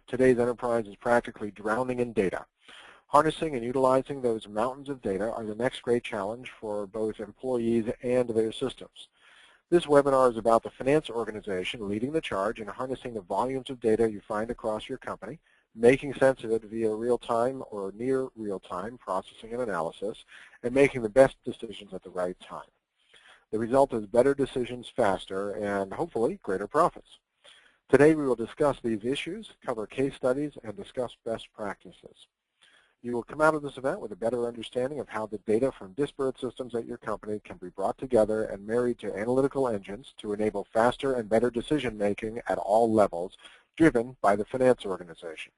Today's enterprise is practically drowning in data. Harnessing and utilizing those mountains of data are the next great challenge for both employees and their systems. This webinar is about the finance organization leading the charge in harnessing the volumes of data you find across your company, making sense of it via real-time or near real-time processing and analysis, and making the best decisions at the right time. The result is better decisions faster and hopefully greater profits. Today we will discuss these issues, cover case studies, and discuss best practices. You will come out of this event with a better understanding of how the data from disparate systems at your company can be brought together and married to analytical engines to enable faster and better decision-making at all levels, driven by the finance organization.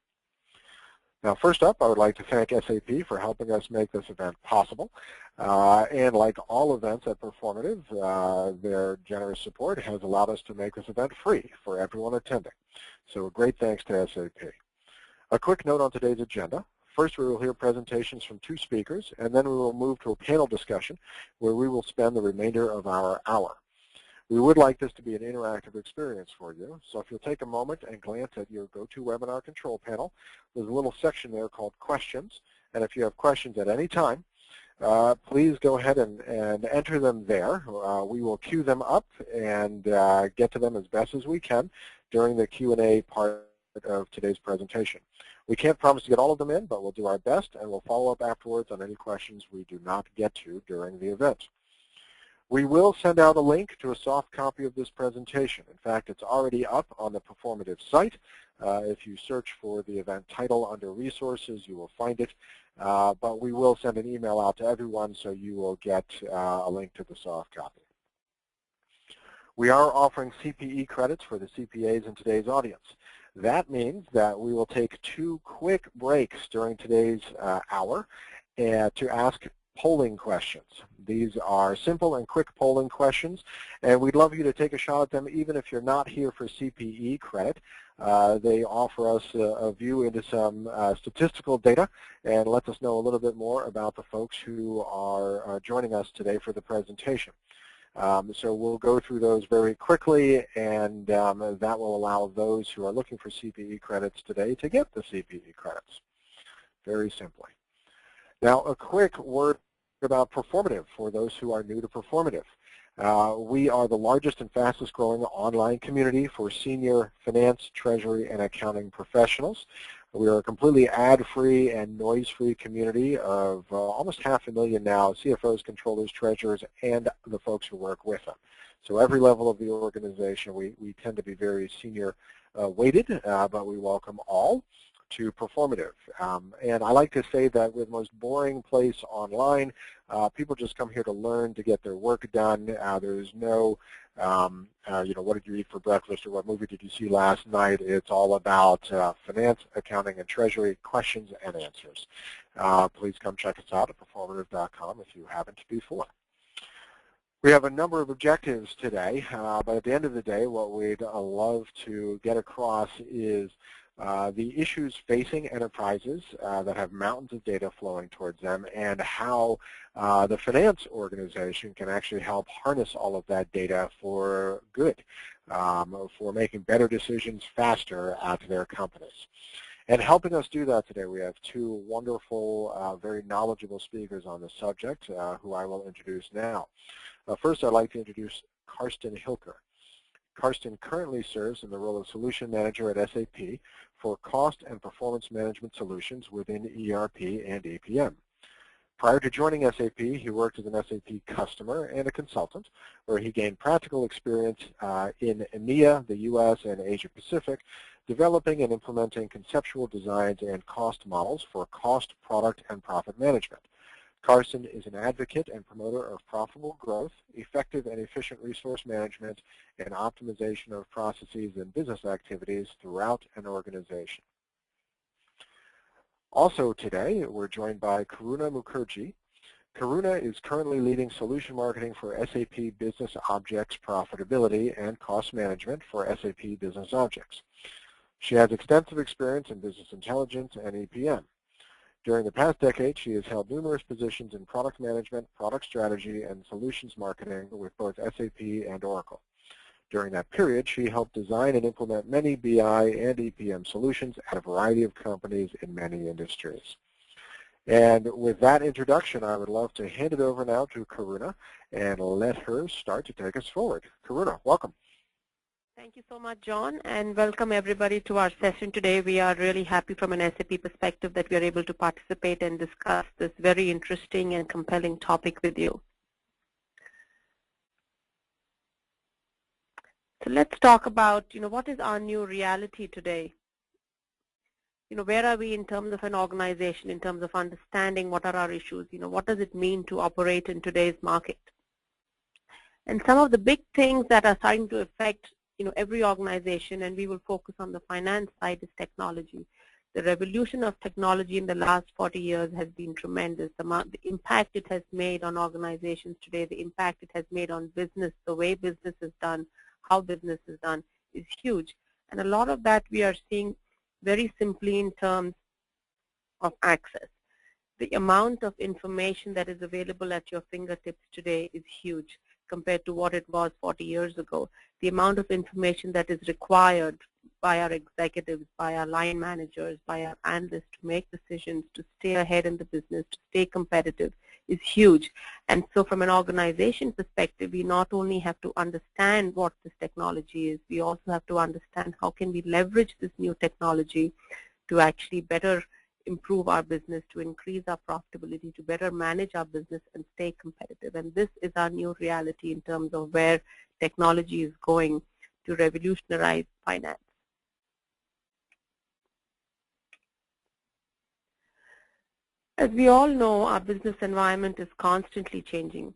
Now, first up, I would like to thank SAP for helping us make this event possible. And like all events at Performative, their generous support has allowed us to make this event free for everyone attending. So a great thanks to SAP. A quick note on today's agenda. First, we will hear presentations from 2 speakers, and then we will move to a panel discussion where we will spend the remainder of our hour. We would like this to be an interactive experience for you, so if you'll take a moment and glance at your GoToWebinar control panel, there's a little section there called Questions, and if you have questions at any time, please go ahead and enter them there. We will queue them up and get to them as best as we can during the Q&A part of today's presentation. We can't promise to get all of them in, but we'll do our best, and we'll follow up afterwards on any questions we do not get to during the event. We will send out a link to a soft copy of this presentation. In fact, it's already up on the Performative site. If you search for the event title under Resources, you will find it. But we will send an email out to everyone, so you will get a link to the soft copy. We are offering CPE credits for the CPAs in today's audience. That means that we will take 2 quick breaks during today's hour to ask polling questions. These are simple and quick polling questions, and we'd love you to take a shot at them even if you're not here for CPE credit. They offer us a view into some statistical data and lets us know a little bit more about the folks who are joining us today for the presentation. So we'll go through those very quickly, and that will allow those who are looking for CPE credits today to get the CPE credits, very simply. Now, a quick word about Performative for those who are new to Performative. We are the largest and fastest growing online community for senior finance, treasury, and accounting professionals. We are a completely ad-free and noise-free community of almost 500,000 now CFOs, controllers, treasurers, and the folks who work with them. So every level of the organization, we tend to be very senior weighted, but we welcome all to Performative. And I like to say that with the most boring place online, people just come here to learn, to get their work done. There's no, what did you eat for breakfast or what movie did you see last night? It's all about finance, accounting, and treasury questions and answers. Please come check us out at performative.com if you haven't before. We have a number of objectives today, but at the end of the day, what we'd love to get across is the issues facing enterprises that have mountains of data flowing towards them, and how the finance organization can actually help harness all of that data for good, for making better decisions faster at their companies. And helping us do that today, we have 2 wonderful, very knowledgeable speakers on the subject, who I will introduce now. First, I'd like to introduce Karsten Hilker. Karsten currently serves in the role of Solution Manager at SAP for cost and performance management solutions within ERP and APM. Prior to joining SAP, he worked as an SAP customer and a consultant, where he gained practical experience in EMEA, the US, and Asia Pacific, developing and implementing conceptual designs and cost models for cost, product, and profit management. Karsten is an advocate and promoter of profitable growth, effective and efficient resource management, and optimization of processes and business activities throughout an organization. Also today, we're joined by Karuna Mukherjee. Karuna is currently leading solution marketing for SAP Business Objects Profitability and Cost Management for SAP Business Objects. She has extensive experience in business intelligence and EPM. During the past decade, she has held numerous positions in product management, product strategy, and solutions marketing with both SAP and Oracle. During that period, she helped design and implement many BI and EPM solutions at a variety of companies in many industries. And with that introduction, I would love to hand it over now to Karuna and let her start to take us forward. Karuna, welcome. Thank you so much, John, and welcome everybody to our session today. We are really happy from an SAP perspective that we are able to participate and discuss this very interesting and compelling topic with you. So let's talk about, what is our new reality today? Where are we in terms of an organization, in terms of understanding what are our issues? What does it mean to operate in today's market? And some of the big things that are starting to affect, every organization, and we will focus on the finance side, is technology. The revolution of technology in the last 40 years has been tremendous. The impact it has made on organizations today, the impact it has made on business, the way business is done, how business is done, is huge. And a lot of that we are seeing very simply in terms of access. The amount of information that is available at your fingertips today is huge compared to what it was 40 years ago. The amount of information that is required by our executives, by our line managers, by our analysts to make decisions, to stay ahead in the business, to stay competitive, is huge. And so from an organization perspective, we not only have to understand what this technology is, we also have to understand how can we leverage this new technology to actually better improve our business, to increase our profitability, to better manage our business and stay competitive. And this is our new reality in terms of where technology is going to revolutionize finance. As we all know, our business environment is constantly changing.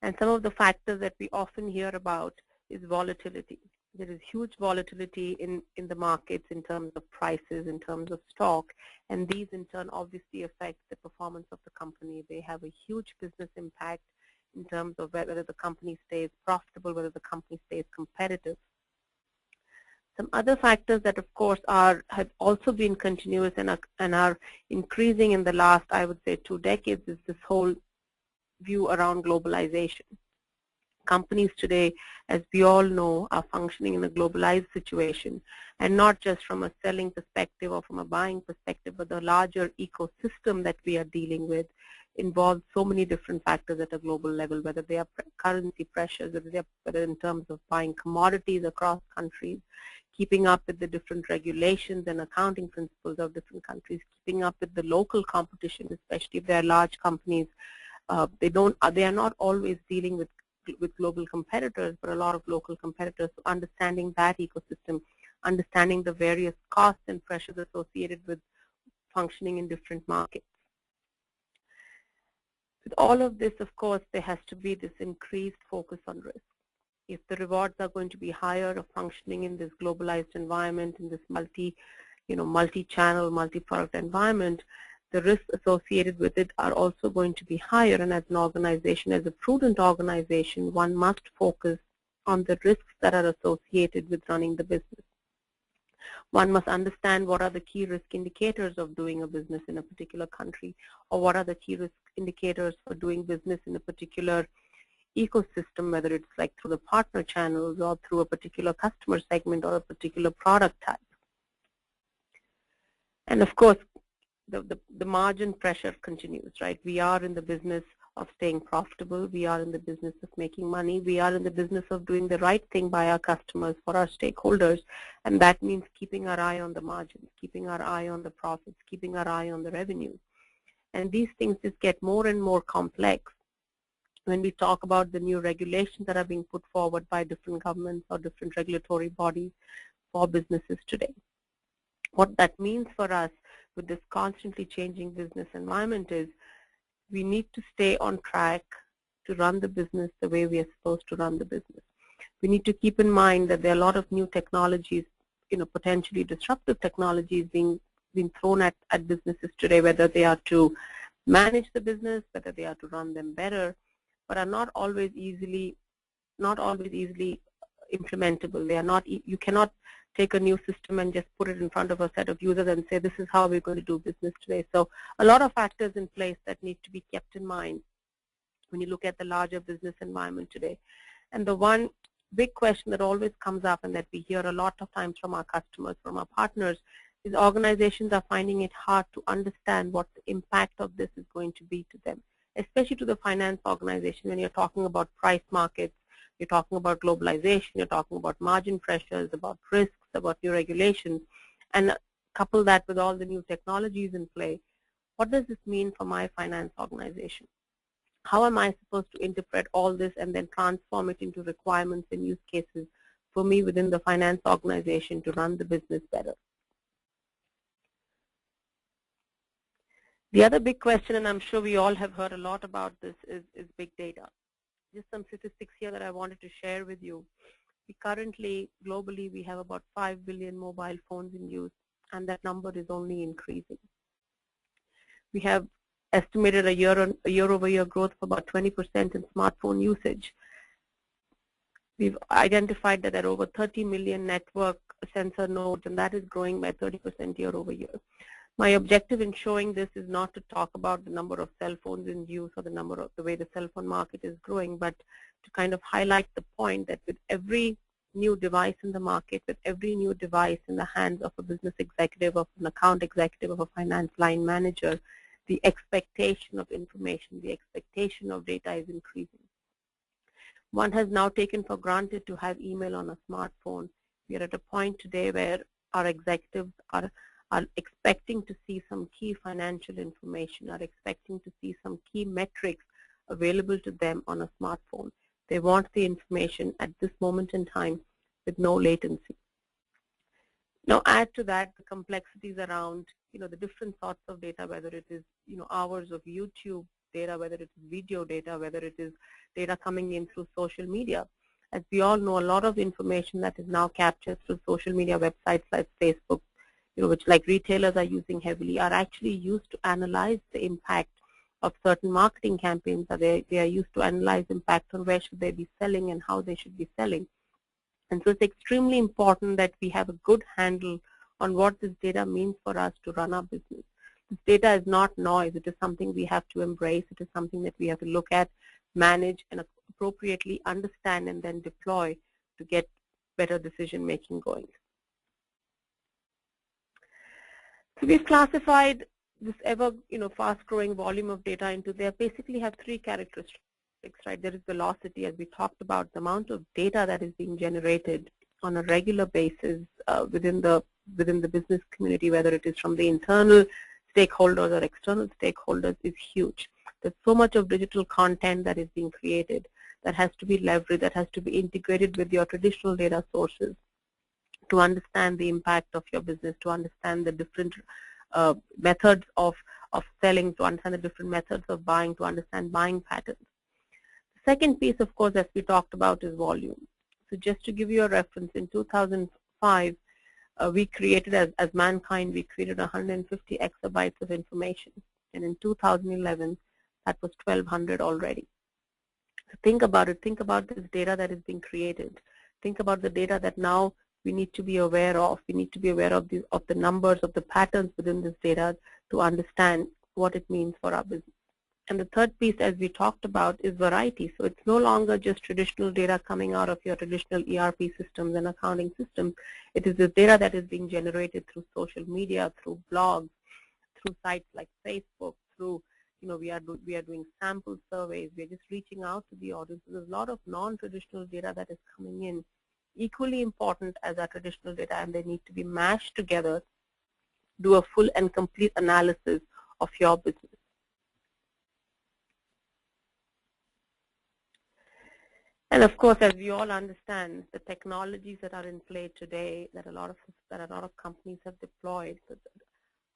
And some of the factors that we often hear about is volatility. There is huge volatility in the markets in terms of prices, in terms of stock, and these in turn obviously affect the performance of the company. They have a huge business impact in terms of whether the company stays profitable, whether the company stays competitive. Some other factors that, of course, have also been continuous and are increasing in the last, I would say, 2 decades, is this whole view around globalization. Companies today, as we all know, are functioning in a globalized situation, and not just from a selling perspective or from a buying perspective, but the larger ecosystem that we are dealing with involves so many different factors at a global level, whether they are currency pressures, whether in terms of buying commodities across countries, keeping up with the different regulations and accounting principles of different countries, keeping up with the local competition, especially if they are large companies. They are not always dealing with global competitors, but a lot of local competitors. So understanding that ecosystem, understanding the various costs and pressures associated with functioning in different markets. With all of this, of course, there has to be this increased focus on risk. If the rewards are going to be higher of functioning in this globalized environment, in this multi-channel, multi-product environment, the risks associated with it are also going to be higher. And as an organization, as a prudent organization, one must focus on the risks that are associated with running the business. One must understand what are the key risk indicators of doing a business in a particular country, or what are the key risk indicators for doing business in a particular ecosystem, whether it's like through the partner channels or through a particular customer segment or a particular product type. And of course, the margin pressure continues, right? We are in the business of staying profitable. We are in the business of making money. We are in the business of doing the right thing by our customers, for our stakeholders, and that means keeping our eye on the margins, keeping our eye on the profits, keeping our eye on the revenue. And these things just get more and more complex when we talk about the new regulations that are being put forward by different governments or different regulatory bodies for businesses today. What that means for us with this constantly changing business environment is we need to stay on track to run the business the way we are supposed to run the business. We need to keep in mind that there are a lot of new technologies, potentially disruptive technologies being thrown at businesses today, whether they are to manage the business, whether they are to run them better, but are not always easily implementable. They are not. You cannot take a new system and just put it in front of a set of users and say, this is how we're going to do business today. So a lot of factors in place that need to be kept in mind when you look at the larger business environment today. And the one big question that always comes up and that we hear a lot of times from our customers, from our partners, is organizations are finding it hard to understand what the impact of this is going to be to them, especially to the finance organization. When you're talking about price markets, you're talking about globalization, you're talking about margin pressures, about risks, about new regulations, and couple that with all the new technologies in play. What does this mean for my finance organization? How am I supposed to interpret all this and then transform it into requirements and use cases for me within the finance organization to run the business better? The other big question, and I'm sure we all have heard a lot about this, is big data. Just some statistics here that I wanted to share with you. We currently, globally, we have about 5 billion mobile phones in use, and that number is only increasing. We have estimated a year-over-year growth of about 20% in smartphone usage. We've identified that there are over 30 million network sensor nodes, and that is growing by 30% year-over-year. My objective in showing this is not to talk about the number of cell phones in use or the way the cell phone market is growing, but to kind of highlight the point that with every new device in the market, with every new device in the hands of a business executive, of an account executive, of a finance line manager, the expectation of information, the expectation of data is increasing. One has now taken for granted to have email on a smartphone. We are at a point today where our executives are expecting to see some key financial information, are expecting to see some key metrics available to them on a smartphone. They want the information at this moment in time with no latency. Now add to that the complexities around the different sorts of data, whether it is hours of YouTube data, whether it is video data, whether it is data coming in through social media. As we all know, a lot of information that is now captured through social media websites like Facebook, which like retailers are using heavily, are actually used to analyze the impact of certain marketing campaigns. They are used to analyze impact on where should they be selling and how they should be selling. And so it's extremely important that we have a good handle on what this data means for us to run our business. This data is not noise. It is something we have to embrace. It is something that we have to look at, manage, and appropriately understand and then deploy to get better decision making going. So we've classified this ever fast-growing volume of data into, they basically have three characteristics, right? There is velocity, as we talked about, the amount of data that is being generated on a regular basis within the business community, whether it is from the internal stakeholders or external stakeholders, is huge. There's so much of digital content that is being created that has to be leveraged, that has to be integrated with your traditional data sources to understand the impact of your business, to understand the different methods of selling, to understand the different methods of buying, to understand buying patterns. The second piece, of course, as we talked about, is volume. So just to give you a reference, in 2005, we created, as mankind, we created 150 exabytes of information. And in 2011, that was 1,200 already. So think about it. Think about this data that is being created. Think about the data that now we need to be aware of. We need to be aware of the numbers, of the patterns within this data to understand what it means for our business. And the third piece, as we talked about, is variety. So it's no longer just traditional data coming out of your traditional ERP systems and accounting systems. It is the data that is being generated through social media, through blogs, through sites like Facebook, through, we are doing sample surveys. We are just reaching out to the audience. There's a lot of non-traditional data that is coming in, equally important as our traditional data, and they need to be mashed together, do a full and complete analysis of your business. And of course, as we all understand, the technologies that are in play today, that a lot of companies have deployed,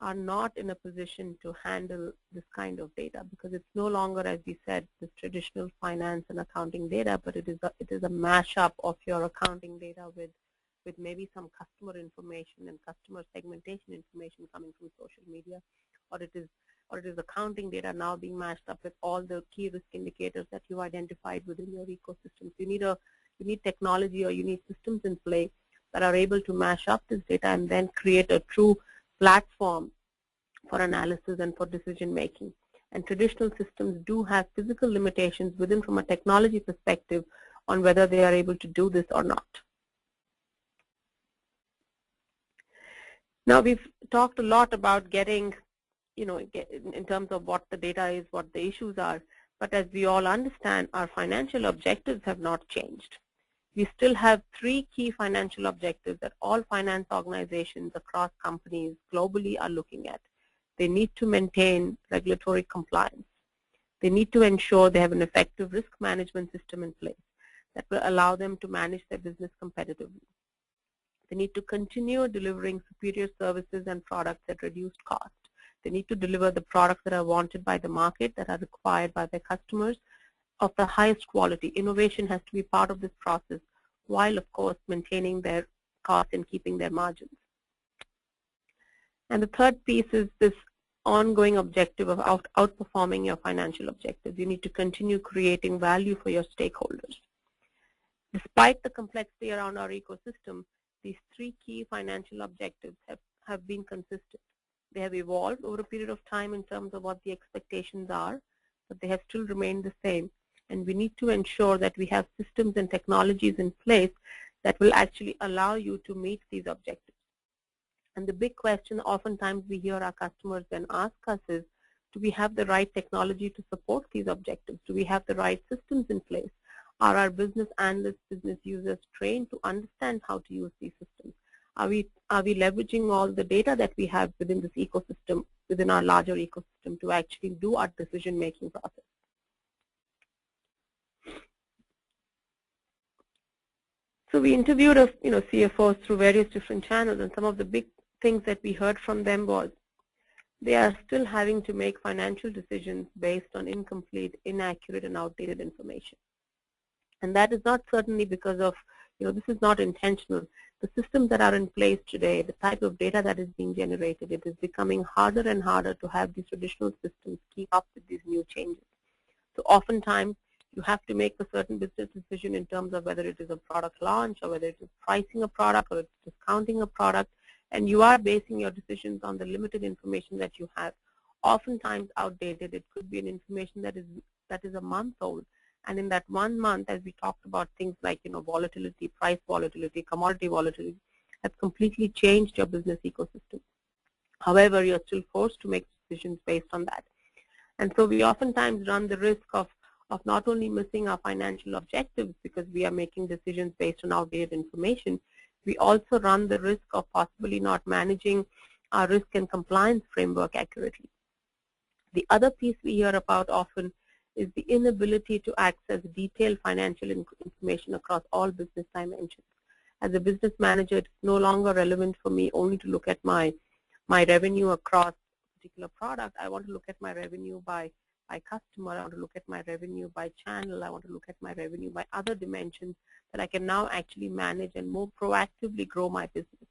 are not in a position to handle this kind of data, because it's no longer, as we said, this traditional finance and accounting data, but it is a mashup of your accounting data with maybe some customer information and customer segmentation information coming from social media, or it is accounting data now being mashed up with all the key risk indicators that you identified within your ecosystem. So you need technology, or you need systems in play that are able to mash up this data and then create a true platform for analysis and for decision making. And traditional systems do have physical limitations within, from a technology perspective, on whether they are able to do this or not. Now, we've talked a lot about getting, in terms of what the data is, what the issues are, but as we all understand, our financial objectives have not changed. We still have 3 key financial objectives that all finance organizations across companies globally are looking at. They need to maintain regulatory compliance. They need to ensure they have an effective risk management system in place that will allow them to manage their business competitively. They need to continue delivering superior services and products at reduced cost. They need to deliver the products that are wanted by the market, that are required by their customers, of the highest quality. Innovation has to be part of this process, while of course maintaining their cost and keeping their margins. And the third piece is this ongoing objective of outperforming your financial objectives. You need to continue creating value for your stakeholders. Despite the complexity around our ecosystem, these 3 key financial objectives have been consistent. They have evolved over a period of time in terms of what the expectations are, but they have still remained the same. And we need to ensure that we have systems and technologies in place that will actually allow you to meet these objectives. And the big question oftentimes we hear our customers then ask us is, do we have the right technology to support these objectives? Do we have the right systems in place? Are our business analysts, business users trained to understand how to use these systems? Are we leveraging all the data that we have within this ecosystem, within our larger ecosystem, to actually do our decision-making process? So we interviewed CFOs through various different channels, and some of the big things that we heard from them was they are still having to make financial decisions based on incomplete, inaccurate, and outdated information. And that is not certainly because of, this is not intentional. The systems that are in place today, the type of data that is being generated, it is becoming harder and harder to have these traditional systems keep up with these new changes. So oftentimes, you have to make a certain business decision in terms of whether it is a product launch or whether it is pricing a product or it's discounting a product, and you are basing your decisions on the limited information that you have. Oftentimes outdated. It could be an information that is a month old, and in that 1 month, as we talked about things like volatility, price volatility, commodity volatility, has completely changed your business ecosystem. However, you're still forced to make decisions based on that. And so we oftentimes run the risk of not only missing our financial objectives because we are making decisions based on outdated information, we also run the risk of possibly not managing our risk and compliance framework accurately. The other piece we hear about often is the inability to access detailed financial information across all business dimensions. As a business manager, it's no longer relevant for me only to look at my revenue across a particular product. I want to look at my revenue by customer. I want to look at my revenue by channel. I want to look at my revenue by other dimensions that I can now actually manage and more proactively grow my business.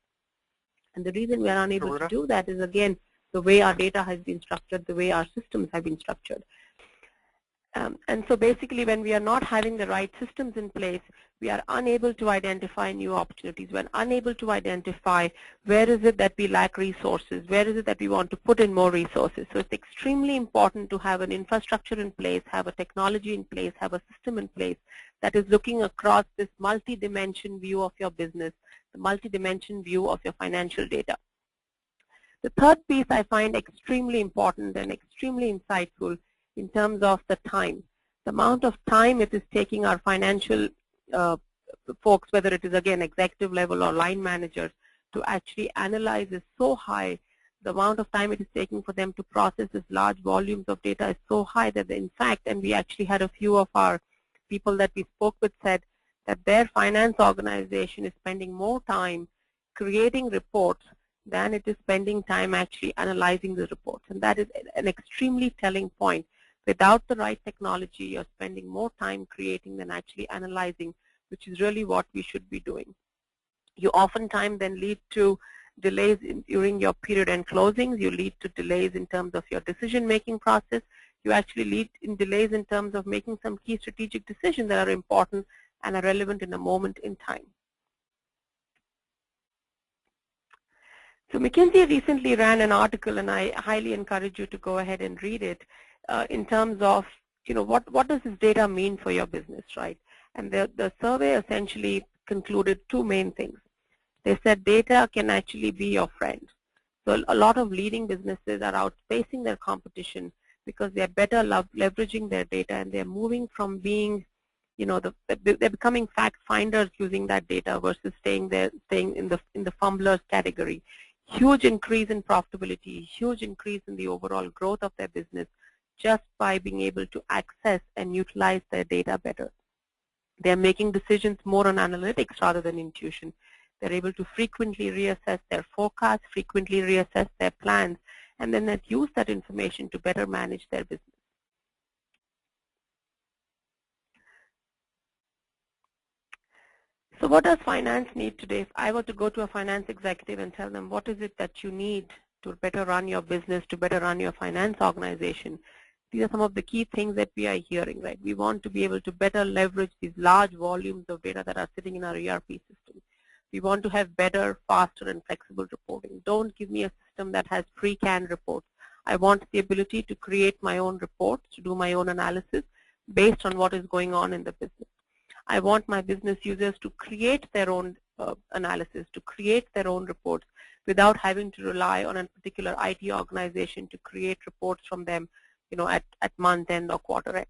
And the reason we are unable to do that is, again, the way our data has been structured, the way our systems have been structured. And so basically, when we are not having the right systems in place, we are unable to identify new opportunities. We're unable to identify where is it that we lack resources, where is it that we want to put in more resources. So it's extremely important to have an infrastructure in place, have a technology in place, have a system in place that is looking across this multi-dimension view of your business, the multi-dimension view of your financial data. The third piece I find extremely important and extremely insightful in terms of the time. The amount of time it is taking our financial folks, whether it is again executive level or line managers, to actually analyze is so high. The amount of time it is taking for them to process this large volumes of data is so high that in fact, and we actually had a few of our people that we spoke with said that their finance organization is spending more time creating reports than it is spending time actually analyzing the reports. And that is an extremely telling point. Without the right technology, you're spending more time creating than actually analyzing, which is really what we should be doing. You oftentimes then lead to delays during your period end closings. You lead to delays in terms of your decision-making process. You actually lead in delays in terms of making some key strategic decisions that are important and are relevant in a moment in time. So McKinsey recently ran an article, and I highly encourage you to go ahead and read it, in terms of, what does this data mean for your business, right? And the survey essentially concluded two main things. They said data can actually be your friend. So a lot of leading businesses are outpacing their competition because they're better leveraging their data, and they're moving from being, they're becoming fact finders using that data versus staying in the fumblers category. Huge increase in profitability, huge increase in the overall growth of their business just by being able to access and utilize their data better. They're making decisions more on analytics rather than intuition. They're able to frequently reassess their forecasts, frequently reassess their plans, and then use that information to better manage their business. So what does finance need today? If I were to go to a finance executive and tell them what is it that you need to better run your business, to better run your finance organization, these are some of the key things that we are hearing, right? We want to be able to better leverage these large volumes of data that are sitting in our ERP system. We want to have better, faster, and flexible reporting. Don't give me a system that has pre-canned reports. I want the ability to create my own reports, to do my own analysis based on what is going on in the business. I want my business users to create their own analysis, to create their own reports without having to rely on a particular IT organization to create reports from them, at month end or quarter end.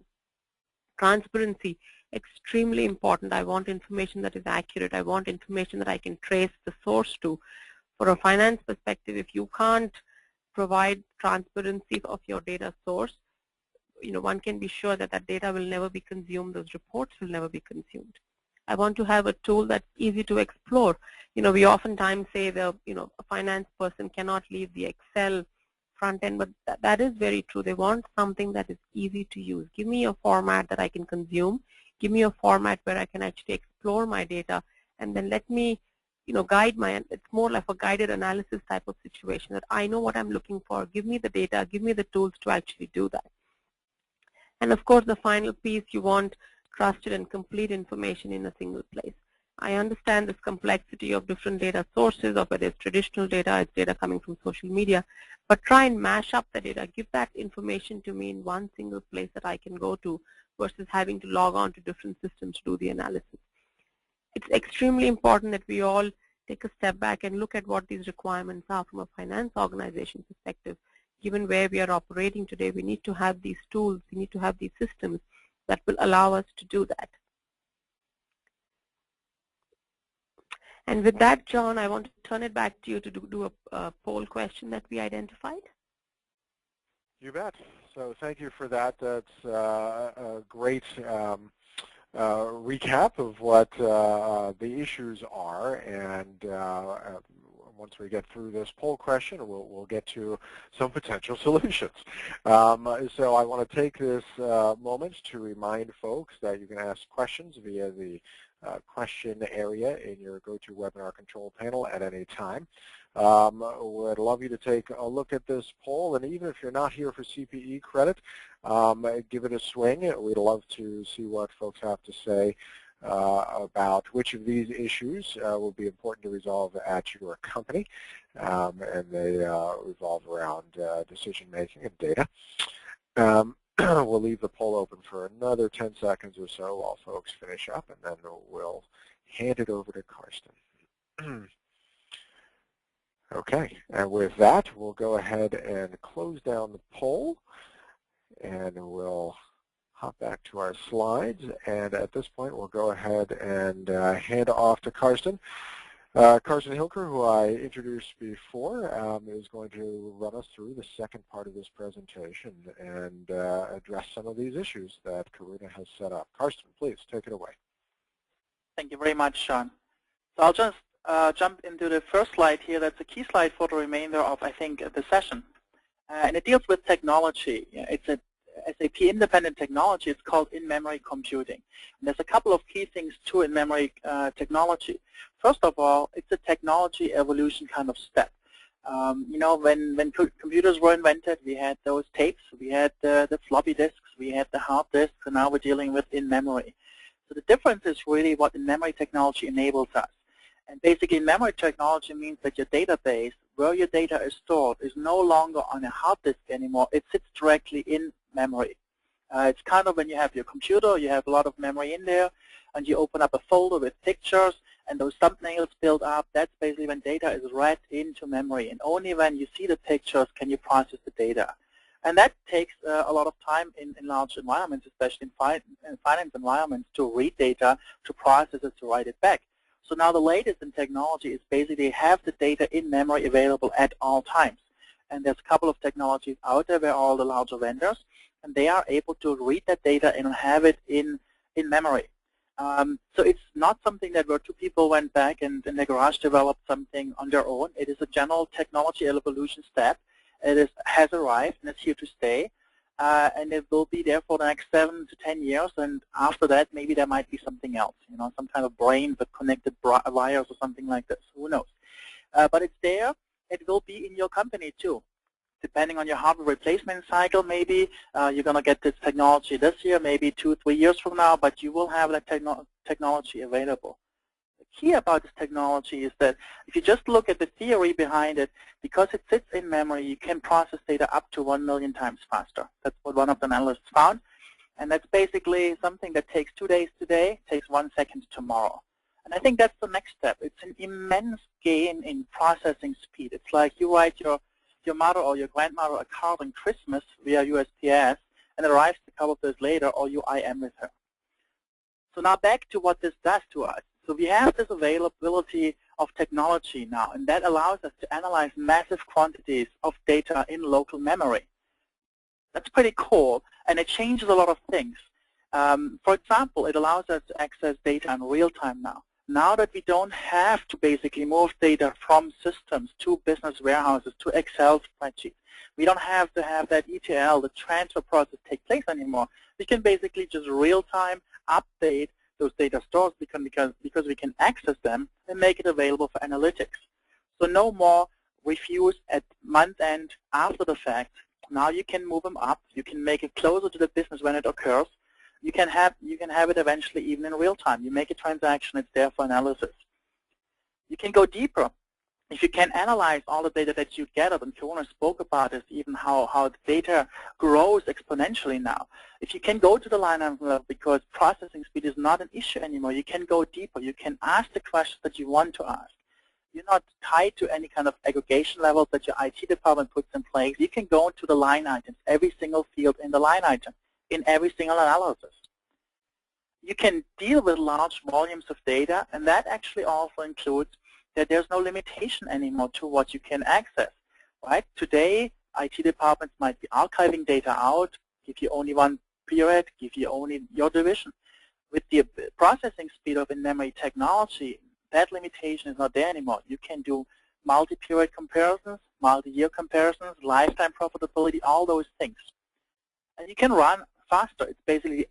Transparency, extremely important. I want information that is accurate. I want information that I can trace the source to. For a finance perspective, if you can't provide transparency of your data source, one can be sure that that data will never be consumed, those reports will never be consumed. I want to have a tool that's easy to explore. We oftentimes say a finance person cannot leave the Excel front end, but that is very true. They want something that is easy to use. Give me a format that I can consume. Give me a format where I can actually explore my data, and then let me guide it's more like a guided analysis type of situation, that I know what I'm looking for. Give me the data, give me the tools to actually do that. And of course, the final piece, you want trusted and complete information in a single place. I understand this complexity of different data sources, of whether it's traditional data, it's data coming from social media, but try and mash up the data. Give that information to me in one single place that I can go to versus having to log on to different systems to do the analysis. It's extremely important that we all take a step back and look at what these requirements are from a finance organization perspective. Given where we are operating today, we need to have these tools, we need to have these systems that will allow us to do that. And with that, John, I want to turn it back to you to do a poll question that we identified. You bet. So thank you for that. That's a great recap of what the issues are, and once we get through this poll question, we'll get to some potential solutions. So I want to take this moment to remind folks that you can ask questions via the question area in your GoToWebinar control panel at any time. Would love you to take a look at this poll, and even if you're not here for CPE credit, give it a swing. We'd love to see what folks have to say about which of these issues will be important to resolve at your company, and they revolve around decision-making and data. We'll leave the poll open for another 10 seconds or so while folks finish up, and then we'll hand it over to Karsten. Okay, and with that, we'll go ahead and close down the poll, and we'll hop back to our slides, and at this point we'll go ahead and hand off to Karsten. Karsten Hilker, who I introduced before, is going to run us through the second part of this presentation and address some of these issues that Karuna has set up. Karsten, please take it away. Thank you very much, Sean. So I'll just jump into the first slide here. That's a key slide for the remainder of, I think, the session. And it deals with technology. It's a SAP independent technology. It's called in-memory computing. And there's a couple of key things to in-memory technology. First of all, it's a technology evolution kind of step. When computers were invented, we had those tapes, we had the floppy disks, we had the hard disks, and now we're dealing with in-memory. So the difference is really what in-memory technology enables us. And basically, in-memory technology means that your database, where your data is stored, is no longer on a hard disk anymore. It sits directly in memory. It's kind of when you have your computer, you have a lot of memory in there. and you open up a folder with pictures, and those thumbnails build up. That's basically when data is read into memory, and only when you see the pictures can you process the data. And that takes a lot of time in large environments, especially in finance environments, to read data, to process it, to write it back. So now the latest in technology is basically have the data in memory available at all times. And there's a couple of technologies out there where all the larger vendors, and they are able to read that data and have it in memory. So it's not something that where two people went back and in their garage developed something on their own. It is a general technology evolution step. It has arrived and it's here to stay. And it will be there for the next 7 to 10 years, and after that, maybe there might be something else, you know, some kind of brain with connected wires or something like this. Who knows? But it's there. It will be in your company too. Depending on your hardware replacement cycle, maybe you're going to get this technology this year, maybe 2 or 3 years from now, but you will have that technology available. The key about this technology is that if you just look at the theory behind it, because it sits in memory, you can process data up to 1 million times faster. That's what one of the analysts found. And that's basically something that takes 2 days today, takes 1 second tomorrow. And I think that's the next step. It's an immense gain in processing speed. It's like you write your mother or your grandmother a card on Christmas via USPS, and it arrives a couple of days later, or you IM with her. So now back to what this does to us. So we have this availability of technology now, and that allows us to analyze massive quantities of data in local memory. That's pretty cool, and it changes a lot of things. For example, it allows us to access data in real time now. Now that we don't have to basically move data from systems to business warehouses to Excel spreadsheets, we don't have to have that ETL, the transfer process, take place anymore. We can basically just real-time update those data stores because we can access them and make it available for analytics. So no more reviews at month end after the fact. Now you can move them up. You can make it closer to the business when it occurs. You can have it eventually even in real time. You make a transaction, it's there for analysis. You can go deeper. If you can analyze all the data that you gathered, and Corona spoke about this, even how the data grows exponentially now. If you can go to the line item level, because processing speed is not an issue anymore, you can go deeper. You can ask the questions that you want to ask. You're not tied to any kind of aggregation levels that your IT department puts in place. You can go into the line items, every single field in the line item, in every single analysis. You can deal with large volumes of data, and that actually also includes that there's no limitation anymore to what you can access, right? Today, IT departments might be archiving data out, give you only one period, give you only your division. With the processing speed of in-memory technology, that limitation is not there anymore. You can do multi-period comparisons, multi-year comparisons, lifetime profitability, all those things. And you can run faster. It's basically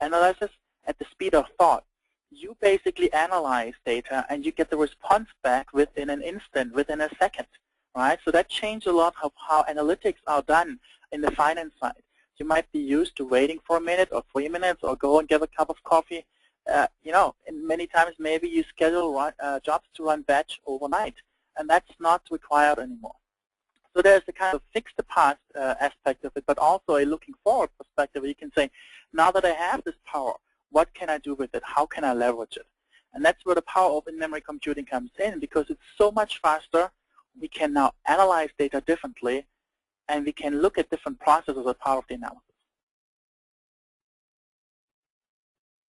analysis at the speed of thought. You basically analyze data and you get the response back within an instant, within a second, right? So that changed a lot of how analytics are done in the finance side. You might be used to waiting for a minute or 3 minutes or go and get a cup of coffee. You know, and many times maybe you schedule jobs to run batch overnight, and that's not required anymore. So there's a kind of fix the past aspect of it, but also a looking forward perspective where you can say, now that I have this power, what can I do with it? How can I leverage it? And that's where the power of in-memory computing comes in, because it's so much faster. We can now analyze data differently, and we can look at different processes as part of the analysis.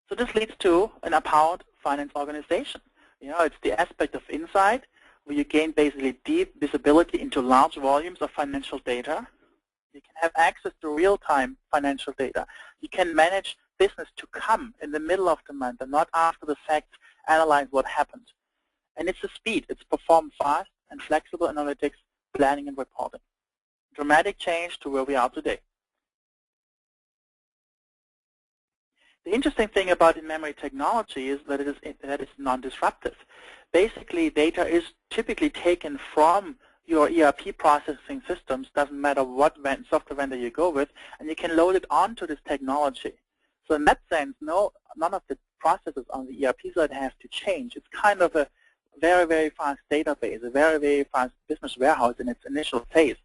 So this leads to an empowered finance organization. You know, it's the aspect of insight, where you gain basically deep visibility into large volumes of financial data. You can have access to real-time financial data. You can manage business to come in the middle of the month and not after the fact analyze what happened. And it's the speed. It's perform fast and flexible analytics, planning and reporting. Dramatic change to where we are today. The interesting thing about in-memory technology is that it is non-disruptive. Basically, data is typically taken from your ERP processing systems, doesn't matter what software vendor you go with, and you can load it onto this technology. So in that sense, none of the processes on the ERP side have to change. It's kind of a very, very fast database, a very, very fast business warehouse in its initial phase,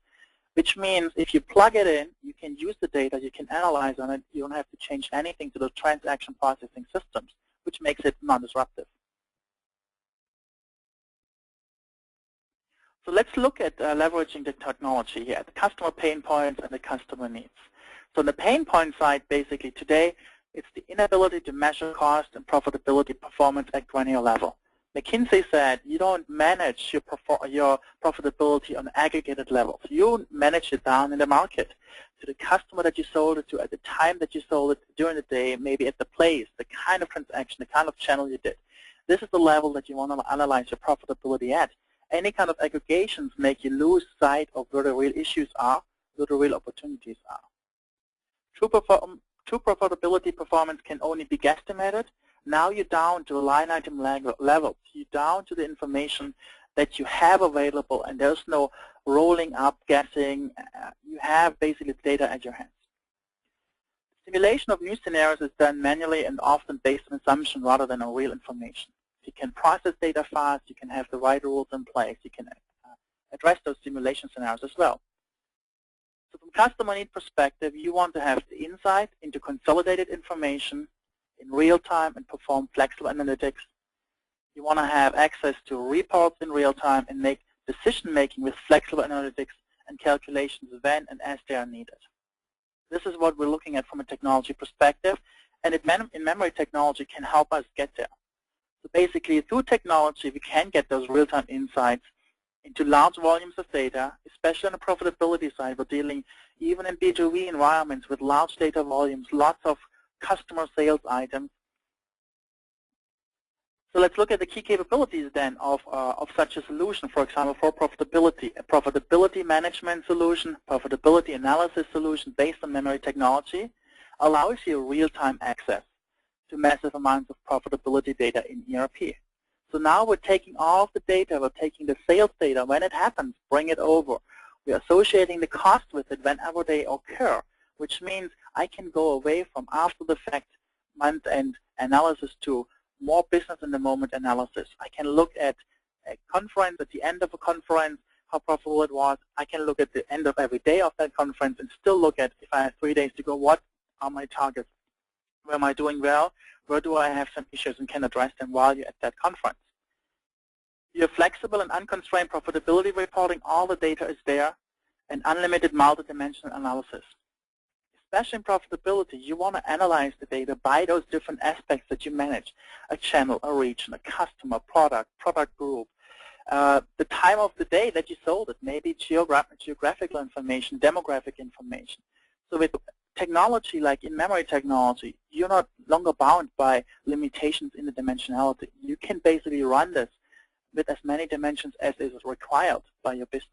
which means if you plug it in, you can use the data, you can analyze on it, you don't have to change anything to the transaction processing systems. which makes it non-disruptive. So let's look at leveraging the technology here, the customer pain points and the customer needs. So on the pain point side, basically today, it's the inability to measure cost and profitability performance at granular level. McKinsey said you don't manage your profitability on an aggregated level. You manage it down in the market to the customer that you sold it to, at the time that you sold it, during the day, maybe at the place, the kind of transaction, the kind of channel you did. This is the level that you want to analyze your profitability at. Any kind of aggregations make you lose sight of where the real issues are, where the real opportunities are. True profitability performance can only be guesstimated. Now you're down to the line item level. You're down to the information that you have available, and there's no rolling up, guessing. You have basically the data at your hands. Simulation of new scenarios is done manually and often based on assumption rather than on real information. If you can process data fast, you can have the right rules in place. You can address those simulation scenarios as well. So from customer need perspective, you want to have the insight into consolidated information in real time and perform flexible analytics. You want to have access to reports in real time and make decision making with flexible analytics and calculations when and as they are needed. This is what we're looking at from a technology perspective, and in-memory technology can help us get there. So basically, through technology, we can get those real-time insights into large volumes of data, especially on the profitability side. We're dealing even in B2B environments with large data volumes, lots of customer sales items. So let's look at the key capabilities then of such a solution, for example, for profitability. A profitability management solution, profitability analysis solution based on memory technology allows you real-time access to massive amounts of profitability data in ERP. So now we're taking all of the data, we're taking the sales data when it happens, bring it over. We're associating the cost with it whenever they occur, which means I can go away from after the fact month-end analysis to more business in the moment analysis. I can look at a conference, at the end of a conference, how profitable it was. I can look at the end of every day of that conference and still look at, if I have 3 days to go, what are my targets? Where am I doing well? Where do I have some issues and can address them while you're at that conference? You have flexible and unconstrained profitability reporting. All the data is there, and unlimited multidimensional analysis. Especially in profitability, you want to analyze the data by those different aspects that you manage: a channel, a region, a customer, product group, the time of the day that you sold it, maybe geographical information, demographic information. So with technology like in-memory technology, you're not longer bound by limitations in the dimensionality. You can basically run this with as many dimensions as is required by your business.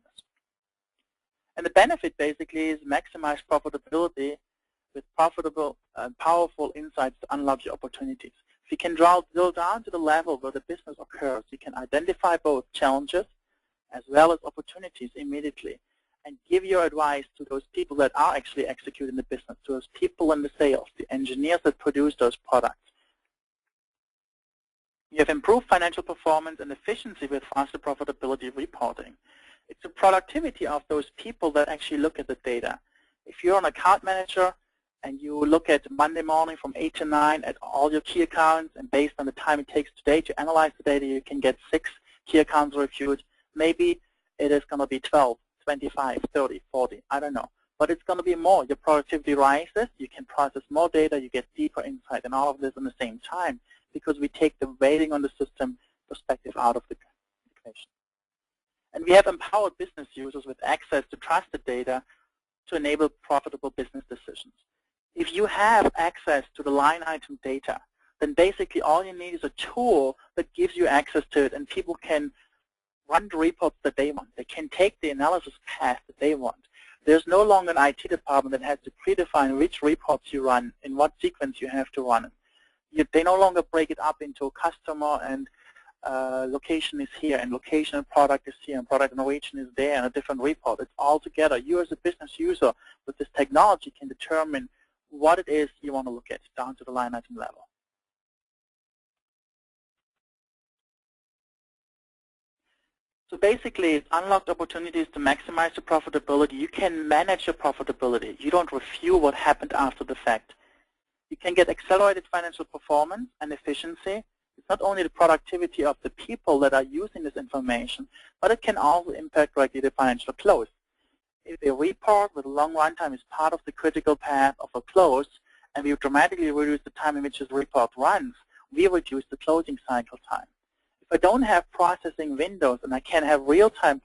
And the benefit basically is maximize profitability with profitable and powerful insights to unlock your opportunities. If you can drill down to the level where the business occurs, you can identify both challenges as well as opportunities immediately and give your advice to those people that are actually executing the business, to those people in the sales, the engineers that produce those products. You have improved financial performance and efficiency with faster profitability reporting. It's the productivity of those people that actually look at the data. If you're an account manager and you look at Monday morning from 8 to 9 at all your key accounts, and based on the time it takes today to analyze the data, you can get 6 key accounts reviewed. Maybe it is going to be 12, 25, 30, 40, I don't know. But it's going to be more. Your productivity rises, you can process more data, you get deeper insight, and all of this in the same time, because we take the waiting on the system perspective out of the equation. And we have empowered business users with access to trusted data to enable profitable business decisions. If you have access to the line item data, then basically all you need is a tool that gives you access to it, and people can run the reports that they want. They can take the analysis path that they want. There's no longer an IT department that has to predefine which reports you run, in what sequence you have to run it. They no longer break it up into customer and location is here, and location and product is here, and product and region is there, and a different report. It's all together. You as a business user with this technology can determine what it is you want to look at down to the line item level. So basically, it's unlocked opportunities to maximize the profitability. You can manage your profitability. You don't review what happened after the fact. You can get accelerated financial performance and efficiency. It's not only the productivity of the people that are using this information, but it can also impact directly the financial close. If a report with a long runtime is part of the critical path of a close, and we dramatically reduce the time in which this report runs, we reduce the closing cycle time. If I don't have processing windows and I can have real-time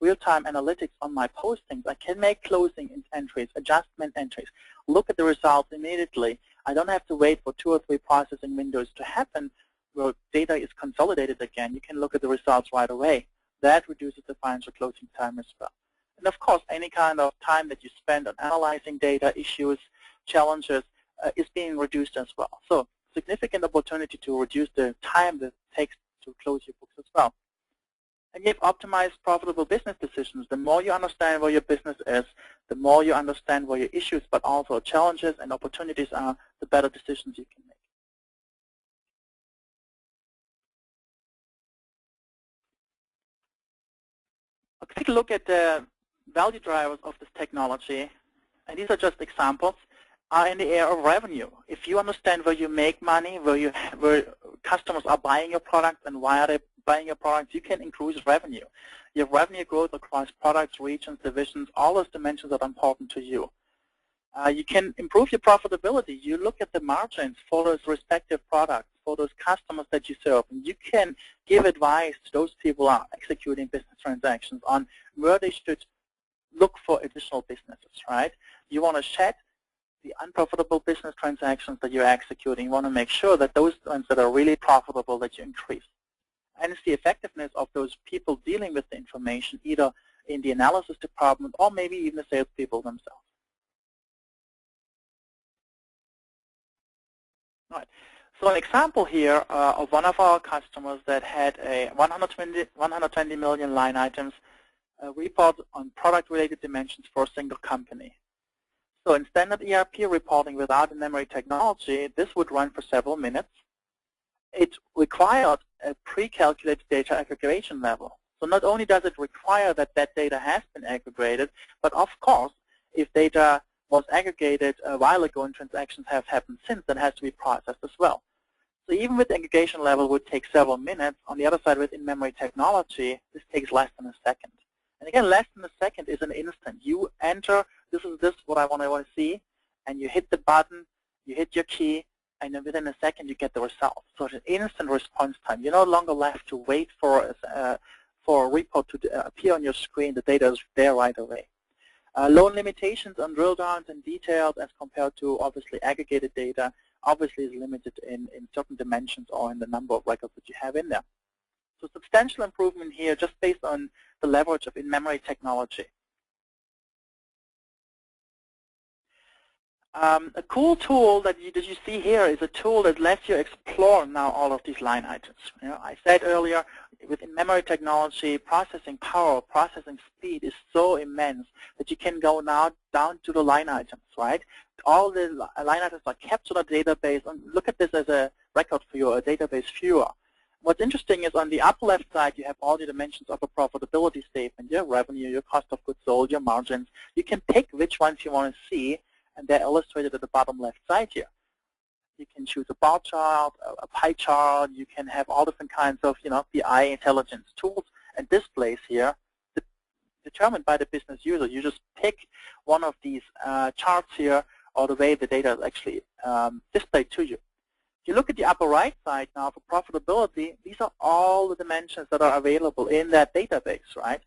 analytics on my postings, I can make closing entries, adjustment entries, look at the results immediately. I don't have to wait for 2 or 3 processing windows to happen where data is consolidated again. You can look at the results right away. That reduces the financial closing time as well. And of course, any kind of time that you spend on analyzing data, issues, challenges is being reduced as well. So significant opportunity to reduce the time that it takes to close your books as well. And you have optimized profitable business decisions. The more you understand where your business is, the more you understand where your issues, but also challenges and opportunities are, the better decisions you can make. Let's take a look at the value drivers of this technology. And these are just examples, are in the area of revenue. If you understand where you make money, where customers are buying your products and why are they buying your products, you can increase revenue. You have revenue growth across products, regions, divisions, all those dimensions that are important to you. You can improve your profitability. You look at the margins for those respective products, for those customers that you serve, and you can give advice to those people who are executing business transactions on where they should look for additional businesses, right? You want to shed the unprofitable business transactions that you're executing. You want to make sure that those ones that are really profitable, that you increase. And it's the effectiveness of those people dealing with the information, either in the analysis department or maybe even the salespeople themselves. All right. So an example here of one of our customers that had a 120 million line items report on product-related dimensions for a single company. So in standard ERP reporting without in-memory technology, this would run for several minutes. It required a pre-calculated data aggregation level. So not only does it require that that data has been aggregated, but of course, if data was aggregated a while ago and transactions have happened since, that has to be processed as well. So even with the aggregation level would take several minutes. On the other side, with in-memory technology, this takes less than a second. And again, less than a second is an instant. You enter, this is what I want to see, and you hit the button, you hit your key, and then within a second you get the result. So it's an instant response time. You're no longer left to wait for a report to appear on your screen. The data is there right away. Low limitations on drill downs and details as compared to obviously aggregated data obviously is limited in certain dimensions or in the number of records that you have in there. So substantial improvement here just based on the leverage of in-memory technology. A cool tool that you see here is a tool that lets you explore now all of these line items. You know, I said earlier, with in-memory technology, processing power, processing speed is so immense that you can go now down to the line items, right? All the line items are kept to the database, and look at this as a record for your database viewer. What's interesting is on the upper left side, you have all the dimensions of a profitability statement, your revenue, your cost of goods sold, your margins. You can pick which ones you want to see, and they're illustrated at the bottom left side here. You can choose a bar chart, a pie chart. You can have all different kinds of, BI intelligence tools and displays here determined by the business user. You just pick one of these charts here, or the way the data is actually displayed to you. If you look at the upper right side now for profitability, these are all the dimensions that are available in that database, right?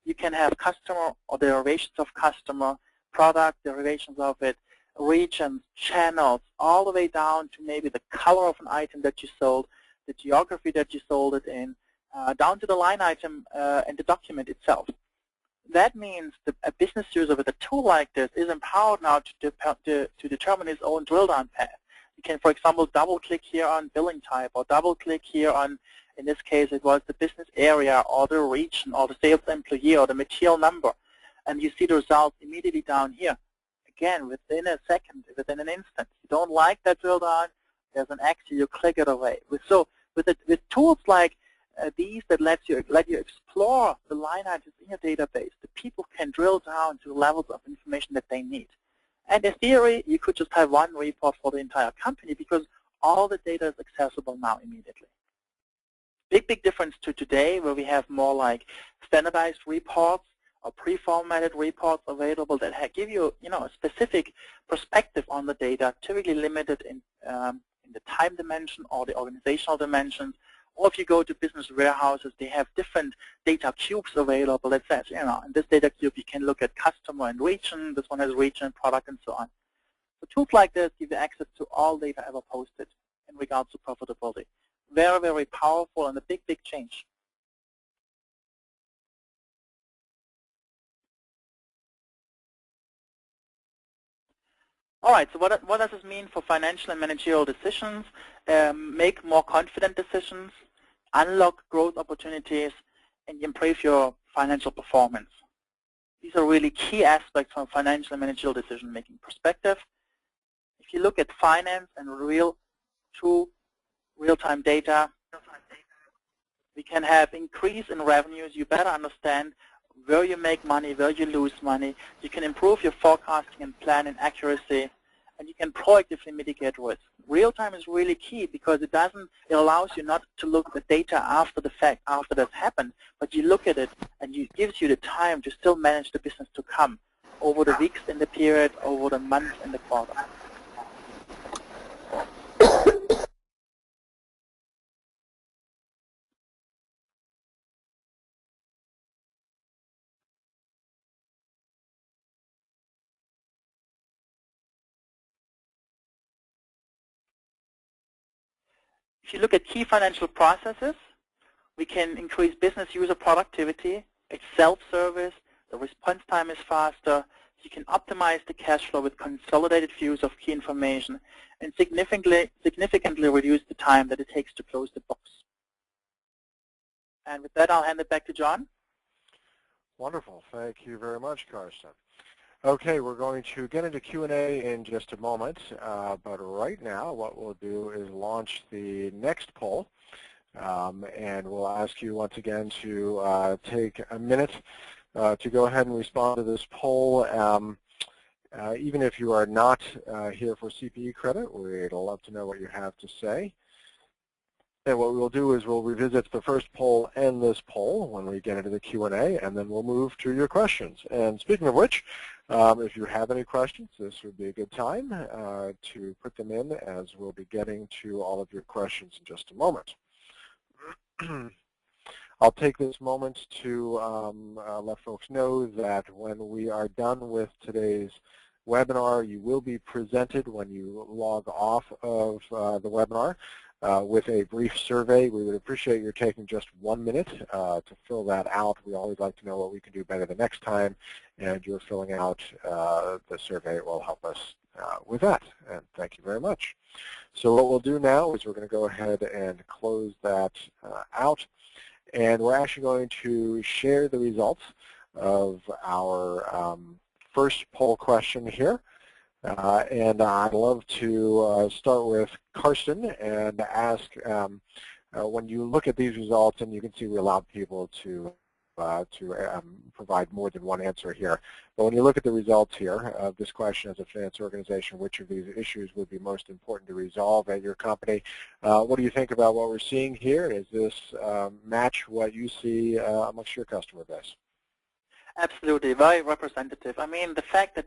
You can have customer or derivations of customer, product derivations of it, regions, channels, all the way down to maybe the color of an item that you sold, the geography that you sold it in, down to the line item and the document itself. That means that a business user with a tool like this is empowered now to determine his own drill down path. You can, for example, double-click here on billing type, or double-click here on, in this case, it was the business area or the region or the sales employee or the material number. And you see the results immediately down here. Again, within a second, within an instant. You don't like that drill down, there's an X, you click it away. So with tools like these that let you explore the line items in your database, the people can drill down to the levels of information that they need. And in theory, you could just have one report for the entire company because all the data is accessible now immediately. Big difference to today, where we have more like standardized reports or pre-formatted reports available that give you, a specific perspective on the data, typically limited in the time dimension or the organizational dimensions. Or if you go to business warehouses, they have different data cubes available that says, in this data cube you can look at customer and region, this one has region, product, and so on. So tools like this give you access to all data ever posted in regards to profitability. Very powerful and a big change. All right, so what does this mean for financial and managerial decisions? Make more confident decisions, unlock growth opportunities, and improve your financial performance. These are really key aspects from a financial and managerial decision-making perspective. If you look at finance and true real-time data, we can have increase in revenues. You better understand where you make money, where you lose money. You can improve your forecasting and planning accuracy, and you can proactively mitigate risk. Real time is really key because it allows you not to look at the data after the fact, after that's happened, but you look at it and it gives you the time to still manage the business to come over the weeks in the period, over the months in the quarter. If you look at key financial processes, we can increase business user productivity. It's self-service. The response time is faster. You can optimize the cash flow with consolidated views of key information and significantly reduce the time that it takes to close the books. And with that, I'll hand it back to John. Wonderful. Thank you very much, Karsten. Okay, we're going to get into Q&A in just a moment, but right now what we'll do is launch the next poll, and we'll ask you once again to take a minute to go ahead and respond to this poll. Even if you are not here for CPE credit, we'd love to know what you have to say. And what we'll do is we'll revisit the first poll and this poll when we get into the Q&A, and then we'll move to your questions. And speaking of which, if you have any questions, this would be a good time to put them in, as we'll be getting to all of your questions in just a moment. I'll take this moment to let folks know that when we are done with today's webinar, you will be presented when you log off of the webinar with a brief survey. We would appreciate your taking just 1 minute to fill that out. We always like to know what we can do better the next time, and you're filling out the survey. It will help us with that, and thank you very much. So what we'll do now is we're going to go ahead and close that out, and we're actually going to share the results of our first poll question here. And I'd love to start with Karsten and ask, when you look at these results, and you can see we allowed people to provide more than one answer here, but when you look at the results here of this question as a finance organization, which of these issues would be most important to resolve at your company? What do you think about what we're seeing here? Does this match what you see amongst your customer base? Absolutely, very representative. I mean, the fact that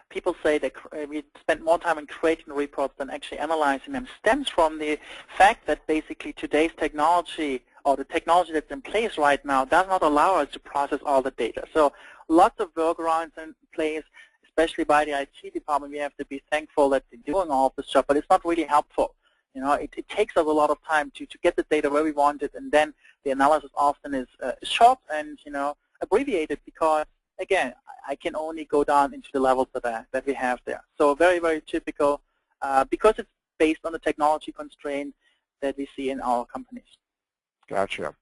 people say that we spend more time in creating reports than actually analyzing them stems from the fact that basically today's technology, or the technology that's in place right now, does not allow us to process all the data. So lots of workarounds in place, especially by the IT department. We have to be thankful that they're doing all of this stuff, but it's not really helpful. It takes us a lot of time to get the data where we want it, and then the analysis often is short and abbreviated, because again, I can only go down into the levels that we have there. So very typical, because it's based on the technology constraint that we see in our companies. Gotcha.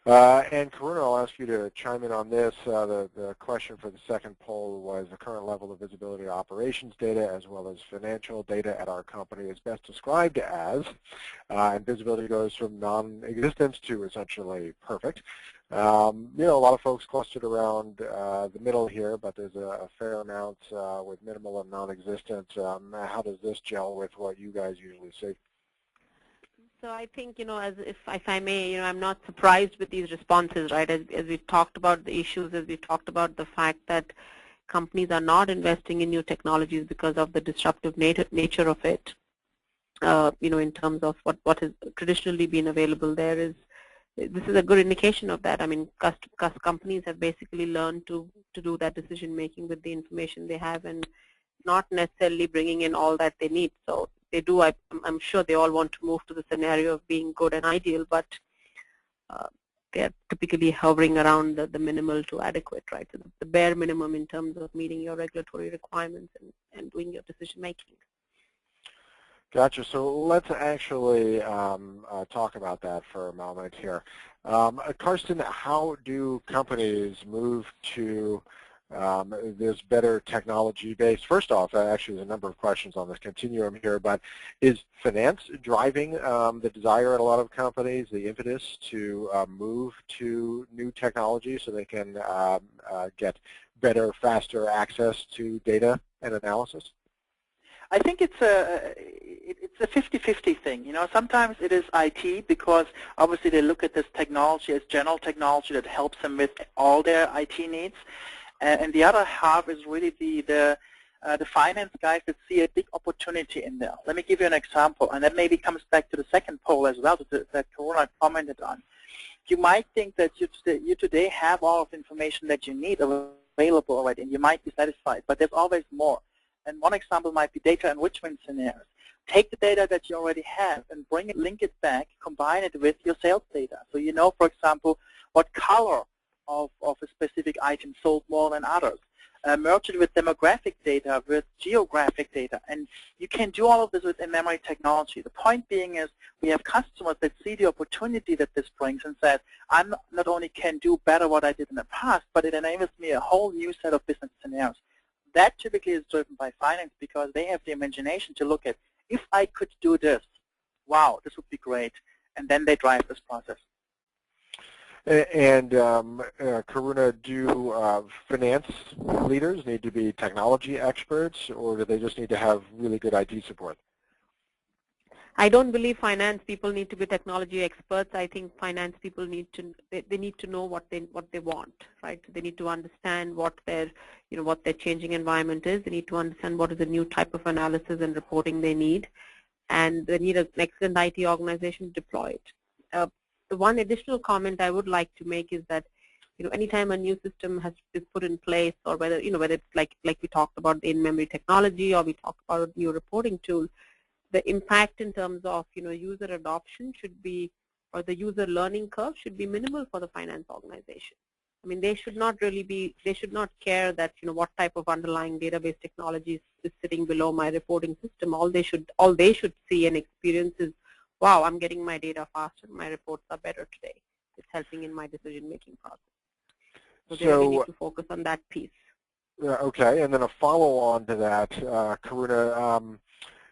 And Karuna, I'll ask you to chime in on this. The question for the second poll was the current level of visibility of operations data as well as financial data at our company is best described as, and visibility goes from non-existence to essentially perfect. You know, a lot of folks clustered around the middle here, but there's a fair amount with minimal and non-existent. How does this gel with what you guys usually see? So I think, you know, as if I may, you know, I'm not surprised with these responses, right? As we've talked about the issues, as we've talked about the fact that companies are not investing in new technologies because of the disruptive nature of it. You know, in terms of what has traditionally been available, this is a good indication of that. I mean, companies have basically learned to do that decision making with the information they have and not necessarily bringing in all that they need. So they do, I'm sure they all want to move to the scenario of being good and ideal, but they're typically hovering around the minimal to adequate, right? So the bare minimum in terms of meeting your regulatory requirements and doing your decision making. Gotcha. So let's actually talk about that for a moment here. Karsten, how do companies move to this better technology base? First off, actually there's a number of questions on this continuum here, but is finance driving the desire at a lot of companies, the impetus to move to new technology so they can get better, faster access to data and analysis? I think it's a 50-50 thing. You know, sometimes it is IT because obviously they look at this technology as general technology that helps them with all their IT needs, and the other half is really the finance guys that see a big opportunity in there. Let me give you an example, and that maybe comes back to the second poll as well that Karuna commented on. You might think that you today have all of the information that you need available already, and you might be satisfied, but there's always more. And one example might be data enrichment scenarios. Take the data that you already have and bring it, link it back, combine it with your sales data. So you know, for example, what color of a specific item sold more than others. Merge it with demographic data, with geographic data, and you can do all of this with in-memory technology. The point being is we have customers that see the opportunity that this brings and says, I not only can do better what I did in the past, but it enables me a whole new set of business scenarios. That typically is driven by finance because they have the imagination to look at, if I could do this, wow, this would be great. And then they drive this process. And Karuna, do finance leaders need to be technology experts, or do they just need to have really good IT support? I don't believe finance people need to be technology experts. I think finance people need to know what they want, right? They need to understand what their changing environment is. They need to understand what is the new type of analysis and reporting they need, and they need an excellent IT organization to deploy it. The one additional comment I would like to make is that, you know, anytime a new system is put in place, or whether it's like we talked about the in-memory technology, or we talked about a new reporting tool, the impact in terms of, you know, user adoption should be, or the user learning curve should be minimal for the finance organization. I mean, they should not care that, you know, what type of underlying database technology is sitting below my reporting system. All they should see and experience is, wow, I'm getting my data faster, my reports are better today. It's helping in my decision-making process. So they really need to focus on that piece. Okay, and then a follow-on to that, Karuna,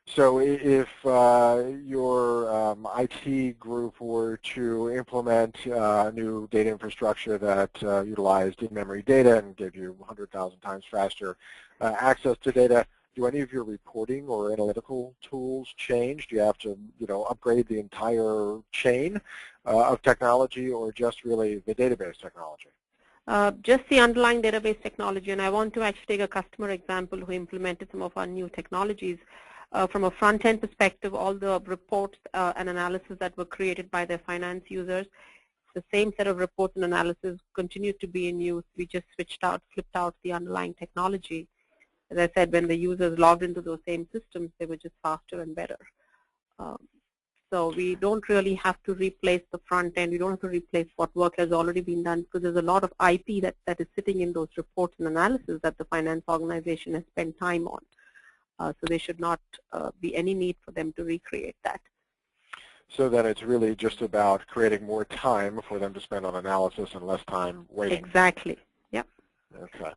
so if your IT group were to implement new data infrastructure that utilized in-memory data and gave you 100,000 times faster access to data, do any of your reporting or analytical tools change? Do you have to, you know, upgrade the entire chain of technology, or just really the database technology? Just the underlying database technology, and I want to actually take a customer example who implemented some of our new technologies. From a front-end perspective, all the reports and analysis that were created by their finance users, the same set of reports and analysis continued to be in use. We just flipped out the underlying technology. As I said, when the users logged into those same systems, they were just faster and better. So we don't really have to replace the front end. We don't have to replace what work has already been done, because there's a lot of IP that is sitting in those reports and analysis that the finance organization has spent time on. So there should not be any need for them to recreate that. So then it's really just about creating more time for them to spend on analysis and less time waiting. Exactly. Yep. Okay.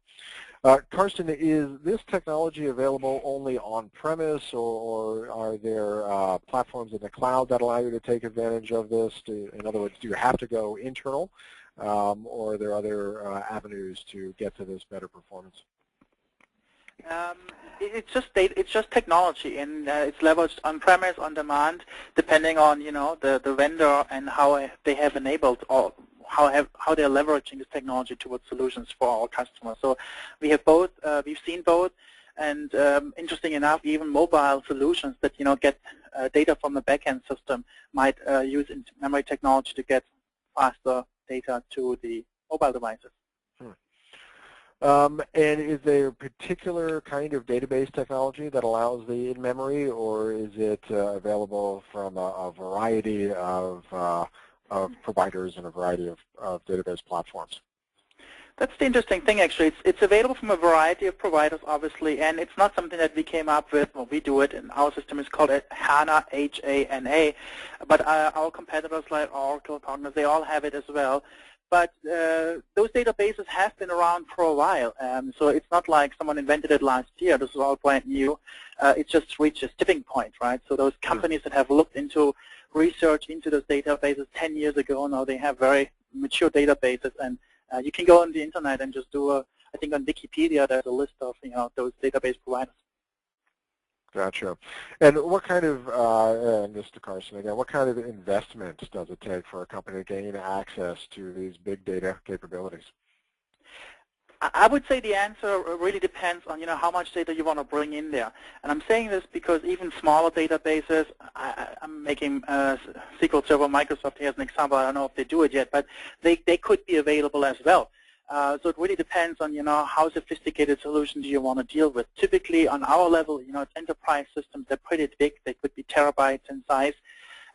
Karsten, is this technology available only on-premise, or are there platforms in the cloud that allow you to take advantage of this? In other words, do you have to go internal or are there other avenues to get to this better performance? It's just data, it's just technology, and it's leveraged on-premise, on demand, depending on the vendor and how they have enabled or how they're leveraging this technology towards solutions for our customers. So we have both. We've seen both, and interesting enough, even mobile solutions that get data from the backend system might use in-memory technology to get faster data to the mobile devices. And is there a particular kind of database technology that allows the in-memory, or is it available from a variety of providers and a variety of database platforms? That's the interesting thing, actually. It's available from a variety of providers, obviously, and it's not something that we came up with. Well, we do it, and our system is called HANA, H-A-N-A, but our competitors like Oracle, Cognos, they all have it as well. But those databases have been around for a while, so it's not like someone invented it last year. This is all brand new. It just reached a tipping point, right? So those companies that have looked into research into those databases 10 years ago, now they have very mature databases, and you can go on the internet and just do I think on Wikipedia there's a list of those database providers. Gotcha. And what kind of, and Mr. Carson again, what kind of investment does it take for a company to gain access to these big data capabilities? I would say the answer really depends on how much data you want to bring in there. And I'm saying this because even smaller databases, I'm making SQL Server Microsoft here as an example. I don't know if they do it yet, but they could be available as well. So it really depends on how sophisticated solution do you want to deal with. Typically on our level, it's enterprise systems. They're pretty big. They could be terabytes in size,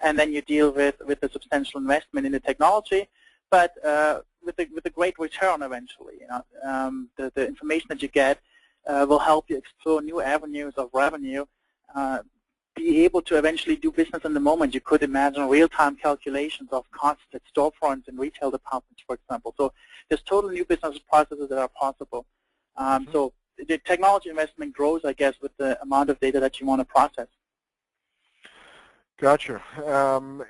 and then you deal with a substantial investment in the technology, but with a great return eventually. The information that you get will help you explore new avenues of revenue. Be able to eventually do business in the moment. You could imagine real-time calculations of costs at storefronts and retail departments, for example. So there's total new business processes that are possible. So the technology investment grows, I guess, with the amount of data that you want to process. Gotcha.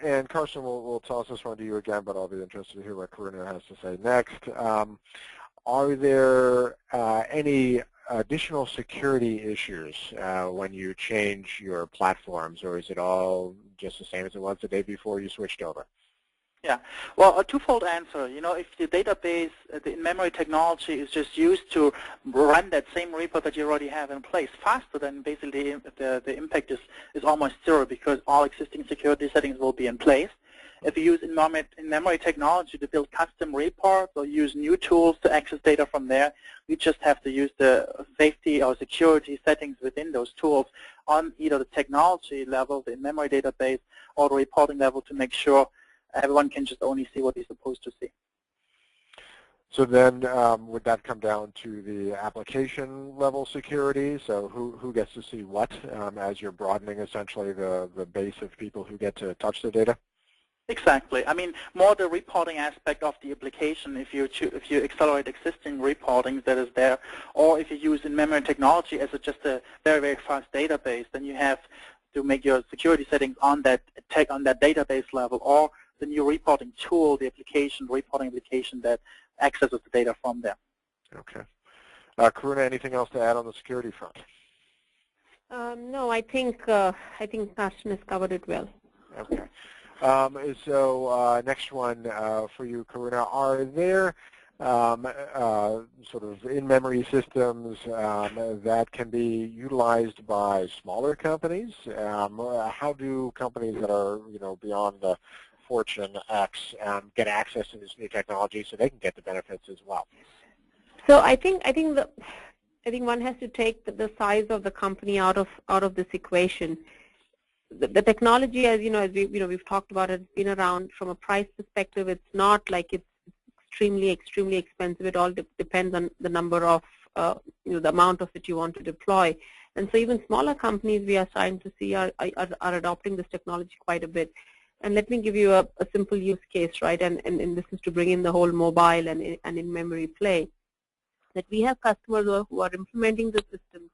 And Carson, we'll toss this one to you again, but I'll be interested to hear what Karuna has to say next. Are there any additional security issues when you change your platforms, or is it all just the same as it was the day before you switched over? Yeah, well, a twofold answer. If the database, the in-memory technology is just used to run that same report that you already have in place faster, then basically the impact is almost zero because all existing security settings will be in place. If you use in-memory technology to build custom reports or use new tools to access data from there, you just have to use the safety or security settings within those tools on either the technology level, the in-memory database, or the reporting level to make sure everyone can just only see what he's supposed to see. So then would that come down to the application level security? So who gets to see what as you're broadening essentially the base of people who get to touch the data? Exactly. I mean, more the reporting aspect of the application. If you accelerate existing reporting that is there, or if you use in-memory technology as just a very, very fast database, then you have to make your security settings on that database level, or the new reporting tool, the reporting application that accesses the data from there. Okay. Karuna, anything else to add on the security front? No, I think Carson has covered it well. Okay. So next one for you, Karuna. Are there sort of in-memory systems that can be utilized by smaller companies? How do companies that are beyond the Fortune X get access to this new technology so they can get the benefits as well? So I think one has to take the size of the company out of this equation. The technology, as we've talked about, has been around. From a price perspective, it's not like it's extremely expensive. It all depends on the number of the amount of it you want to deploy. And so even smaller companies we are starting to see are adopting this technology quite a bit. And let me give you a simple use case, right? And this is to bring in the whole mobile and in-memory play. That we have customers who are implementing the system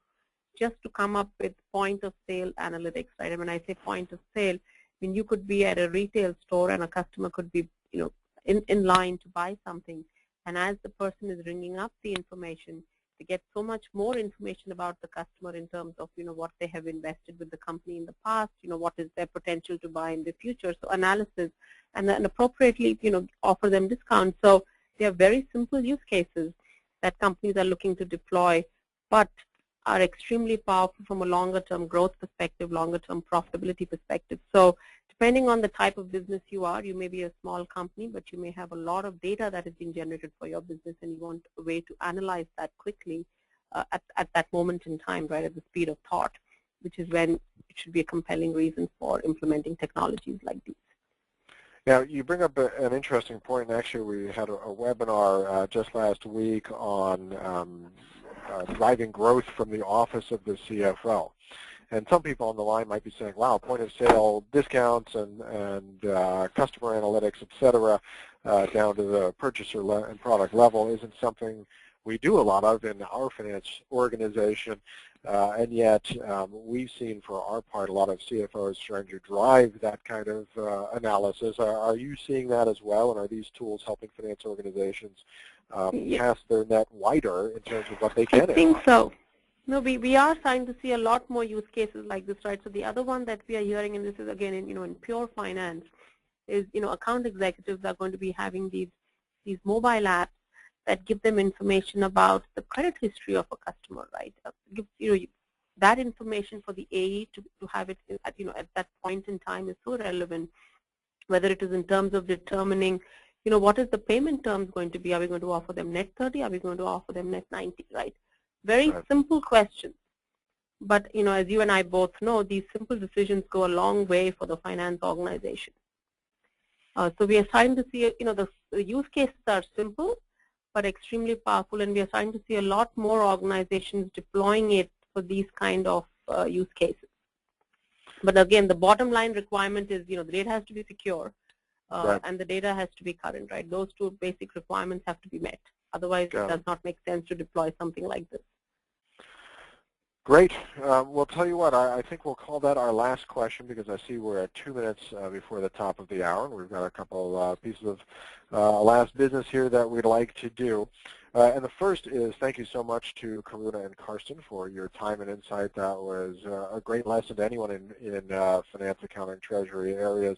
just to come up with point-of-sale analytics, right? And when I say point-of-sale, I mean you could be at a retail store and a customer could be, in line to buy something. And as the person is ringing up the information, they get so much more information about the customer in terms of, what they have invested with the company in the past, what is their potential to buy in the future. So analysis, and then appropriately, offer them discounts. So they are very simple use cases that companies are looking to deploy, but are extremely powerful from a longer-term growth perspective, longer-term profitability perspective. So depending on the type of business you are, you may be a small company, but you may have a lot of data that is being generated for your business, and you want a way to analyze that quickly at that moment in time, right, at the speed of thought, which is when it should be a compelling reason for implementing technologies like these. Now, you bring up an interesting point, and actually we had a webinar just last week on driving growth from the office of the CFO. And some people on the line might be saying, wow, point-of-sale discounts and customer analytics, et cetera, down to the purchaser and product level isn't something we do a lot of in our finance organization. And yet we've seen for our part a lot of CFOs trying to drive that kind of analysis. Are you seeing that as well, and are these tools helping finance organizations cast their net wider in terms of what they can I think so. No, we are starting to see a lot more use cases like this, right? So the other one that we are hearing, and this is again in pure finance, is account executives are going to be having these mobile apps that give them information about the credit history of a customer, right? That information for the AE to have it at that point in time is so relevant, whether it is in terms of determining what is the payment terms going to be. Are we going to offer them net 30? Are we going to offer them net 90, right? Very simple questions. But as you and I both know, these simple decisions go a long way for the finance organization. So we are starting to see, the use cases are simple but extremely powerful, and we are starting to see a lot more organizations deploying it for these kind of use cases. But again, the bottom line requirement is, the data has to be secure, and the data has to be current, right? Those two basic requirements have to be met. Otherwise, it does not make sense to deploy something like this. Great. We'll tell you what, I think we'll call that our last question, because I see we're at 2 minutes before the top of the hour, and we've got a couple pieces of last business here that we'd like to do. And the first is thank you so much to Karuna and Karsten for your time and insight. That was a great lesson to anyone in finance, accounting, treasury areas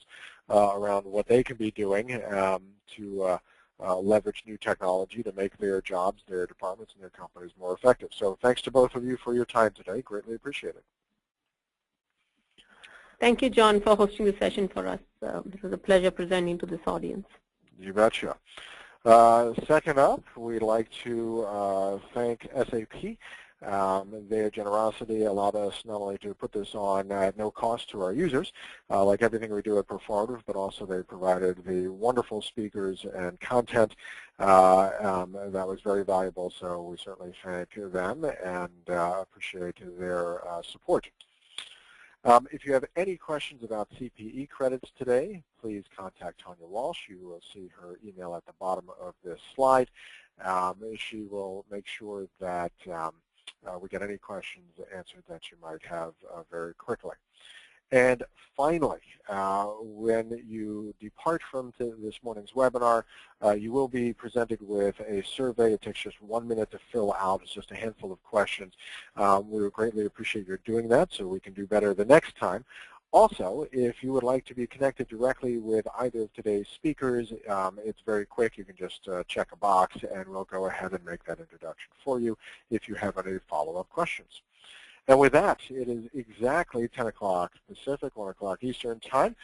around what they can be doing to leverage new technology to make their jobs, their departments, and their companies more effective. So thanks to both of you for your time today. Greatly appreciate it. Thank you, John, for hosting the session for us. This was a pleasure presenting to this audience. You betcha. Second up, we'd like to thank SAP. Their generosity allowed us not only to put this on at no cost to our users, like everything we do at Performative, but also they provided the wonderful speakers and content that was very valuable. So we certainly thank them and appreciate their support. If you have any questions about CPE credits today, please contact Tanya Walsh. You will see her email at the bottom of this slide. She will make sure that we get any questions answered that you might have very quickly. And finally, when you depart from this morning's webinar, you will be presented with a survey. It takes just 1 minute to fill out. It's just a handful of questions. We would greatly appreciate your doing that so we can do better the next time. Also, if you would like to be connected directly with either of today's speakers, it's very quick. You can just check a box, and we'll go ahead and make that introduction for you if you have any follow-up questions. And with that, it is exactly 10 o'clock Pacific, 1 o'clock Eastern time.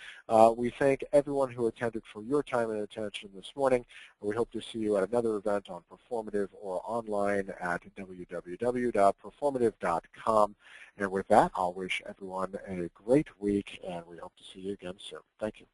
We thank everyone who attended for your time and attention this morning. We hope to see you at another event on Performative or online at www.performative.com. And with that, I'll wish everyone a great week, and we hope to see you again soon. Thank you.